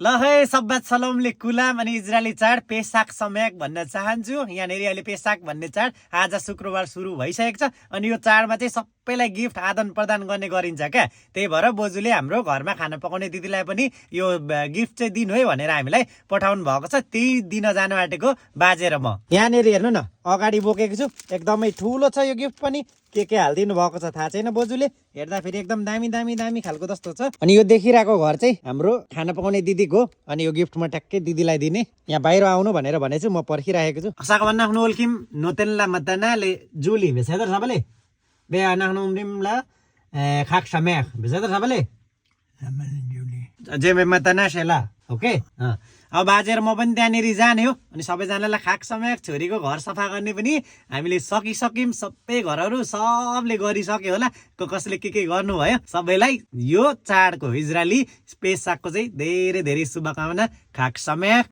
ल है सब्बात सलामले कुलाम अनि इजरायली चाड पेसाक समयक भन्न चाहन्छु। यहाँनिर अहिले पेसाक भन्ने चाड आज शुक्रबार सुरु भइसकेको छ अनि यो चाडमा चाहिँ सबैलाई गिफ्ट आदान प्रदान गर्ने गरिन्छ क्या। त्यही भएर बोजूले हाम्रो घरमा खाना पकाउने दिदीलाई पनि यो गिफ्ट चाहिँ दिनु है भनेर हामीलाई पठाउनु भएको छ। त्यही दिन जान आँटेको बाजेर म। यहाँनिर हेर्नु न, अगाडि बोकेको छु, एकदमै ठुलो छ यो गिफ्ट पनि। के हालिदिनु भएको छ थाहा छैन बोजूले, हेर्दा फेरि एकदम दामी दामी दामी खालको जस्तो छ। अनि यो देखिरहेको घर चाहिँ हाम्रो खाना पकाउने दिदीको। अनि यो गिफ्ट म ट्याक्कै दिदीलाई दिने। यहाँ बाहिर आउनु भनेर भनेछु, म पर्खिरहेको छु। साकभन्ना नोल्किम नोतेनला मतनाले जुली बेसेदर सबले बे आनाख्नु उम्रिमला खाक समेख बेसेदर सबले जे मतना शेला ओके। अब बाजेर म पनि त्यहाँनिर जाने हो। अनि सबैजनालाई खाक समेख छोरीको घर सफा गर्ने पनि हामीले सकिसक्यौँ। सबै घरहरू सबले गरिसक्यो होला, कसले के गर्नुभयो। सबैलाई यो चाडको इजरायली पेसाकको चाहिँ धेरै धेरै शुभकामना। खाक समेख।